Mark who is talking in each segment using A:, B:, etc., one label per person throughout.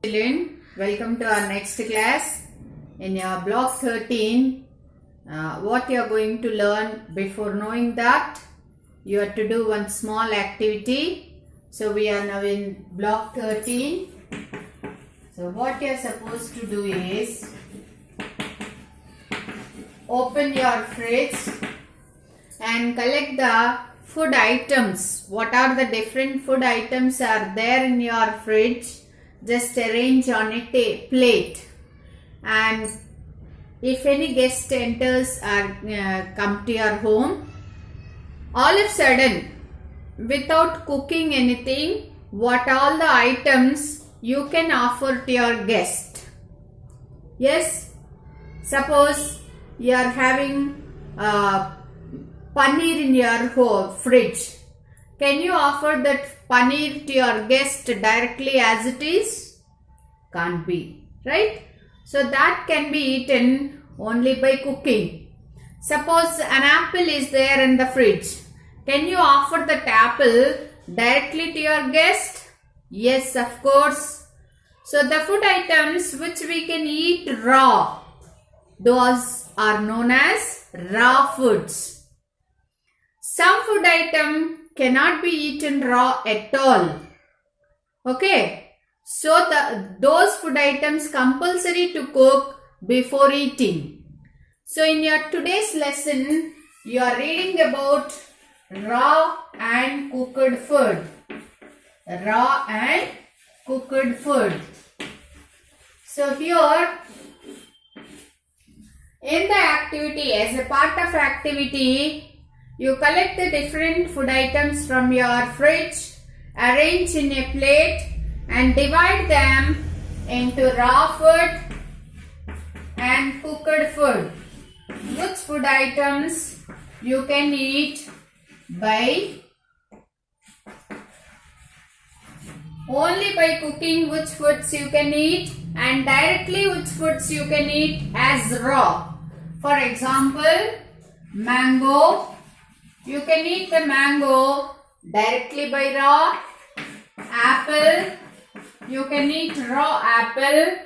A: Children, welcome to our next class. In your block 13, what you are going to learn, before knowing that, you have to do one small activity. So we are now in block 13. So what you are supposed to do is open your fridge and collect the food items. What are the different food items are there in your fridge? Just arrange on a plate, and if any guest enters or come to your home, all of a sudden, without cooking anything, what all the items you can offer to your guest? Yes, suppose you are having paneer in your fridge. Can you offer that paneer to your guest directly as it is? Can't be, right? So that can be eaten only by cooking. Suppose an apple is there in the fridge. Can you offer that apple directly to your guest? Yes, of course. So the food items which we can eat raw, those are known as raw foods. Some food item cannot be eaten raw at all. Okay. So those food items compulsory to cook before eating. So in your today's lesson, you are reading about raw and cooked food. Raw and cooked food. So here, in the activity, as a part of activity, you collect the different food items from your fridge, arrange in a plate and divide them into raw food and cooked food. Which food items you can eat only by cooking, which foods you can eat, and directly which foods you can eat as raw. For example, mango. You can eat the mango directly by raw. Apple, you can eat raw apple.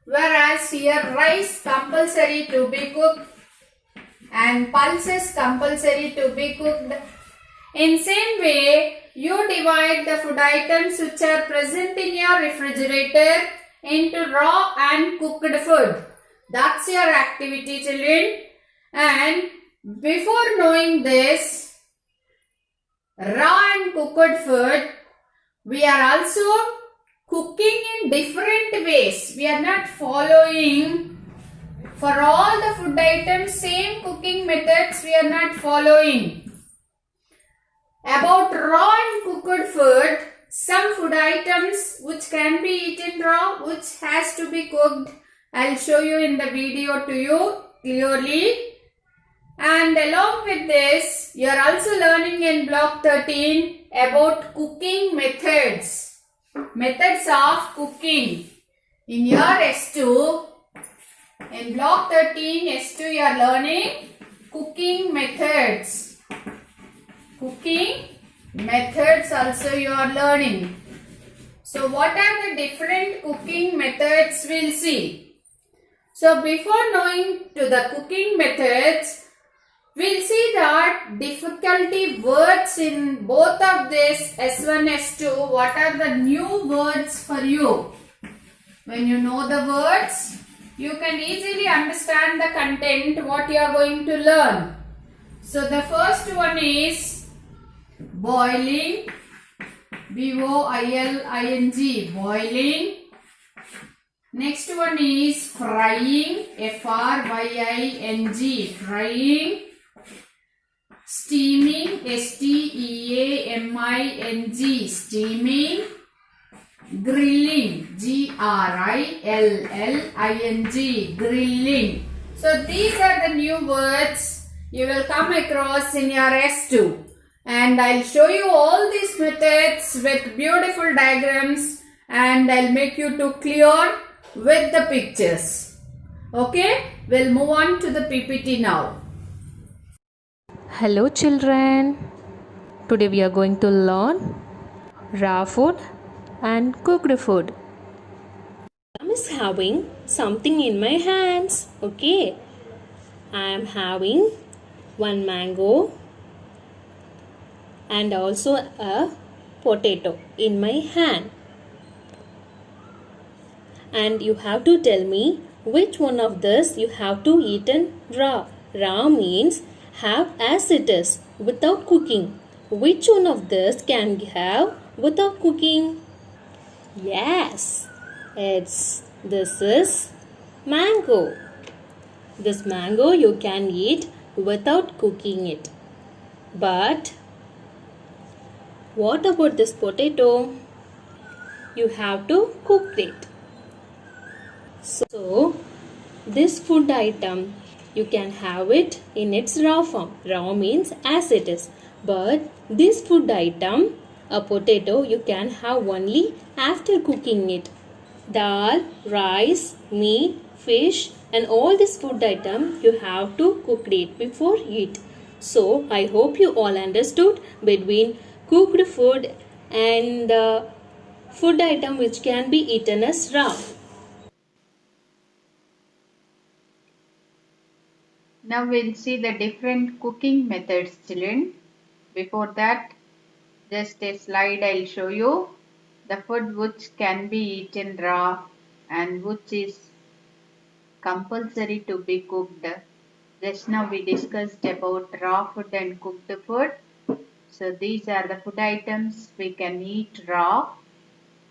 A: Whereas here rice compulsory to be cooked and pulses compulsory to be cooked. In same way, you divide the food items which are present in your refrigerator into raw and cooked food. That's your activity, children. And before knowing this raw and cooked food, we are also cooking in different ways. We are not following for all the food items same cooking methods. We are not following. About raw and cooked food, some food items which can be eaten raw, which has to be cooked, I will show you in the video to you clearly. And along with this, you are also learning in block 13 about cooking methods. Methods of cooking. In your S2, in block 13, S2 you are learning cooking methods. Cooking methods also you are learning. So what are the different cooking methods we'll see. So before knowing to the cooking methods, we'll see that difficulty words in both of this S1, S2. What are the new words for you? When you know the words, you can easily understand the content what you are going to learn. So the first one is boiling. B-O-I-L-I-N-G. Boiling. Next one is frying. F-R-Y-I-N-G. Frying. Steaming, S-T-E-A-M-I-N-G, steaming. Grilling, G-R-I-L-L-I-N-G, grilling. So these are the new words you will come across in your S2. And I'll show you all these methods with beautiful diagrams, and I'll make you to clear with the pictures. Okay, we'll move on to the PPT now.
B: Hello children, today we are going to learn raw food and cooked food. is having something in my hands. Okay. I am having one mango and also a potato in my hand. And you have to tell me which one of this you have to eat in raw. Raw means have as it is without cooking. Which one of this can have without cooking? Yes, this is mango. This mango you can eat without cooking it. But what about this potato? You have to cook it. So, this food item you can have it in its raw form. Raw means as it is. But this food item, a potato, you can have only after cooking it. Dal, rice, meat, fish and all this food item you have to cook it before eat. So, I hope you all understood between cooked food and the food item which can be eaten as raw.
A: Now we'll see the different cooking methods, children. Before that, just a slide I'll show you. The food which can be eaten raw and which is compulsory to be cooked. Just now we discussed about raw food and cooked food. So these are the food items we can eat raw,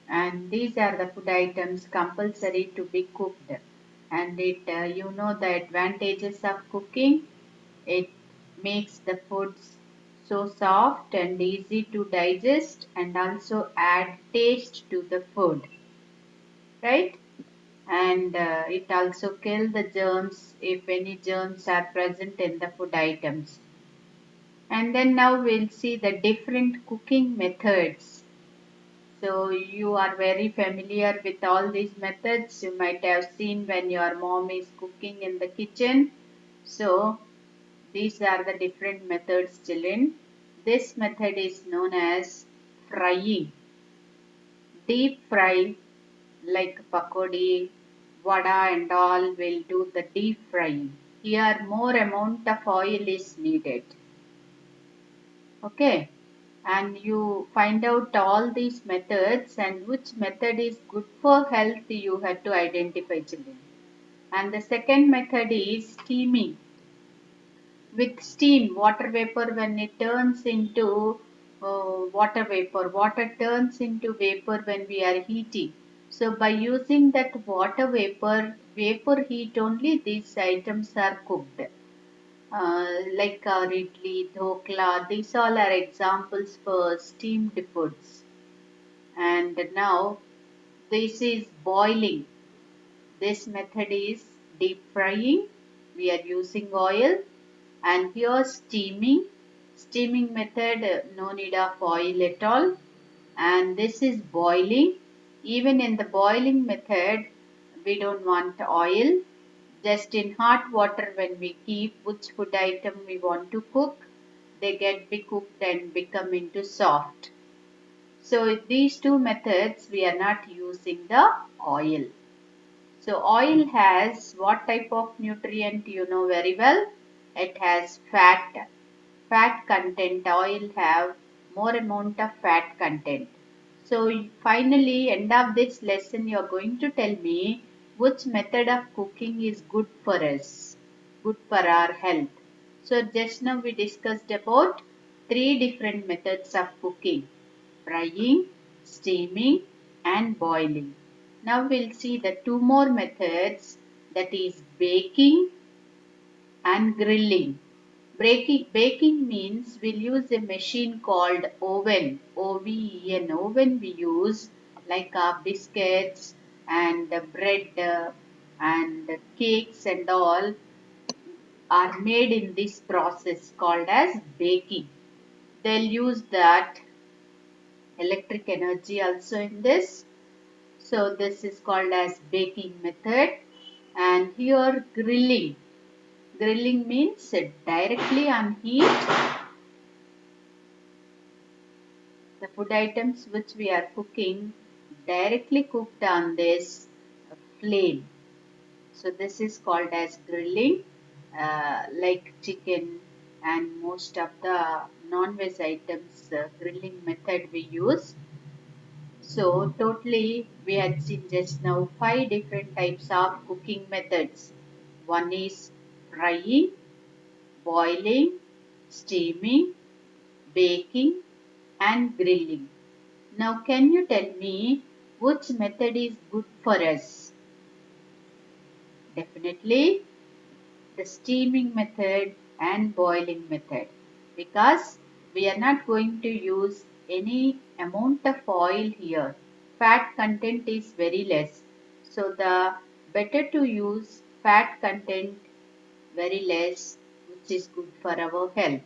A: and these are the food items compulsory to be cooked. And you know the advantages of cooking. It makes the foods so soft and easy to digest and also add taste to the food, right? And it also kills the germs if any germs are present in the food items. And then now we'll see the different cooking methods. So you are very familiar with all these methods. You might have seen when your mom is cooking in the kitchen. So these are the different methods, children. This method is known as frying. Deep fry like pakodi, vada and all will do the deep frying. Here more amount of oil is needed. Okay. And you find out all these methods and which method is good for health you have to identify, children. And the second method is steaming. With steam, water vapor, when it turns into water turns into vapor when we are heating. So by using that water vapor heat only, these items are cooked. Like our idli, dhokla, these all are examples for steamed foods. And now this is boiling. This method is deep frying. We are using oil. And here steaming method, no need of oil at all. And this is boiling. Even in the boiling method, we don't want oil. Just in hot water when we keep which food item we want to cook, they get be cooked and become into soft. So these two methods we are not using the oil. So oil has what type of nutrient you know very well? It has fat. Fat content. Oil have more amount of fat content. So finally end of this lesson you are going to tell me which method of cooking is good for us, good for our health. So just now we discussed about three different methods of cooking: frying, steaming and boiling. Now we'll see the two more methods, that is baking and grilling. Baking means we'll use a machine called oven, O-V-E-N. Oven we use like biscuits and bread and cakes and all are made in this process called as baking. They'll use that electric energy also in this. So this is called as baking method. And here grilling. Grilling means directly on heat the food items which we are cooking directly cooked on this flame. So this is called as grilling, like chicken and most of the non-veg items grilling method we use. So totally we had seen just now five different types of cooking methods. One is frying, boiling, steaming, baking and grilling. Now can you tell me which method is good for us? Definitely the steaming method and boiling method, because we are not going to use any amount of oil here. Fat content is very less. So the better to use fat content very less, which is good for our health.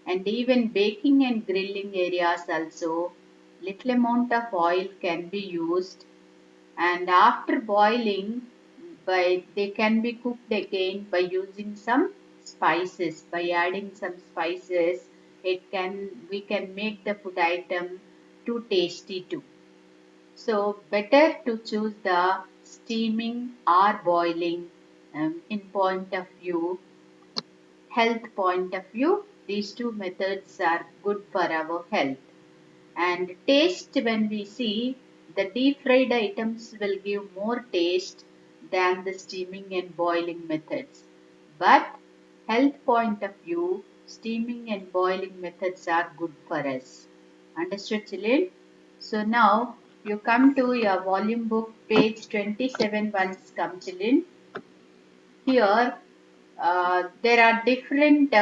A: And even baking and grilling areas also, little amount of oil can be used, and after boiling by they can be cooked again by using some spices. By adding some spices, it can we can make the food item too tasty too. So better to choose the steaming or boiling, in point of view, health point of view. These two methods are good for our health. And taste, when we see, the deep fried items will give more taste than the steaming and boiling methods. But health point of view, steaming and boiling methods are good for us. Understood, children? So now you come to your volume book, page 27 once come, children. Here there are different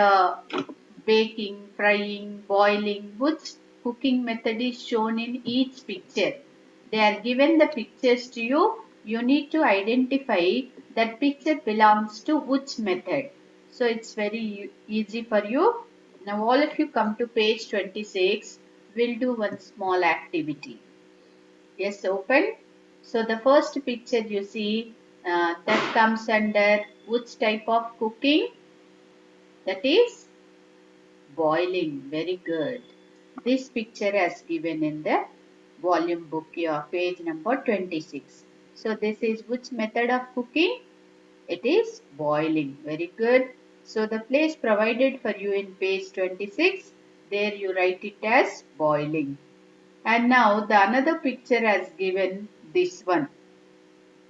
A: baking, frying, boiling, which cooking method is shown in each picture. They are given the pictures to you. You need to identify that picture belongs to which method. So it's very easy for you. Now all of you come to page 26. We'll do one small activity. Yes, open. So the first picture you see, that comes under which type of cooking? That is boiling. Very good. This picture is given in the volume book, your page number 26. So this is which method of cooking? It is boiling. Very good. So the place provided for you in page 26, there you write it as boiling. And now the another picture has given this one.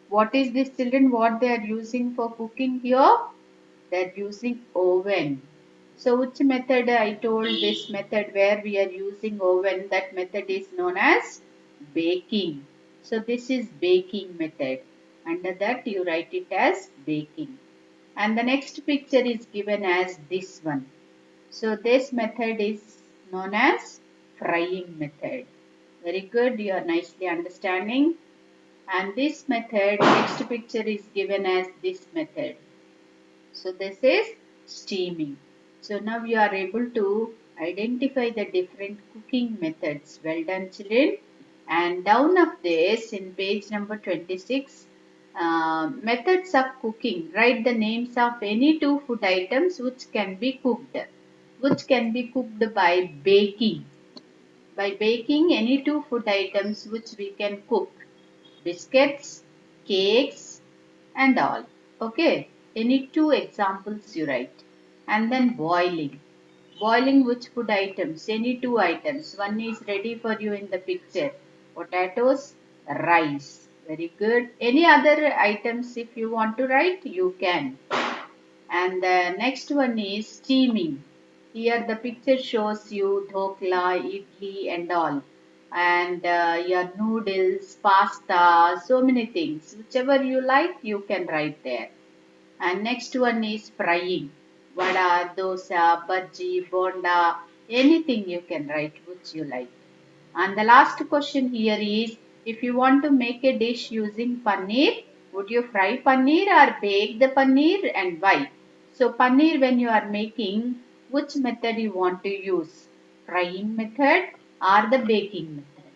A: What is this, children? What they are using for cooking here? They are using oven. So which method? I told this method where we are using oven, that method is known as baking. So this is baking method. Under that you write it as baking. And the next picture is given as this one. So this method is known as frying method. Very good, you are nicely understanding. And this method, next picture is given as this method. So this is steaming. So now you are able to identify the different cooking methods. Well done, children. And down of this in page number 26, methods of cooking. Write the names of any two food items which can be cooked. Which can be cooked by baking. By baking any two food items which we can cook. Biscuits, cakes and all. Okay. Any two examples you write. And then boiling. Boiling which food items? Any two items. One is ready for you in the picture. Potatoes, rice. Very good. Any other items if you want to write, you can. And the next one is steaming. Here the picture shows you dhokla, idli and all. And your noodles, pasta, so many things. Whichever you like, you can write there. And next one is frying. Vada, dosa, bhaji, bonda, anything you can write which you like. And the last question here is, if you want to make a dish using paneer, would you fry paneer or bake the paneer, and why? So paneer, when you are making, which method you want to use? Frying method or the baking method?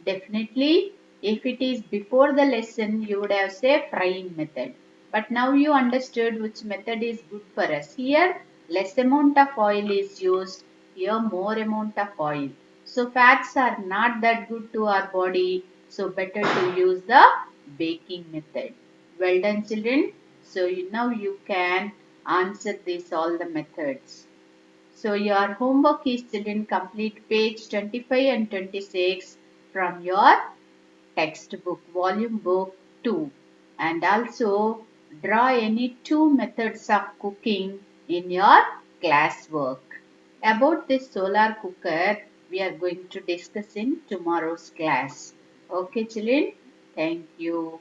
A: Definitely, if it is before the lesson, you would have said frying method. But now you understood which method is good for us. Here, less amount of oil is used. Here, more amount of oil. So, fats are not that good to our body. So, better to use the baking method. Well done, children. So now you can answer this all the methods. So your homework is, children, complete page 25 and 26 from your textbook, volume book 2, and also draw any two methods of cooking in your classwork. About this solar cooker, we are going to discuss in tomorrow's class. Okay, children? Thank you.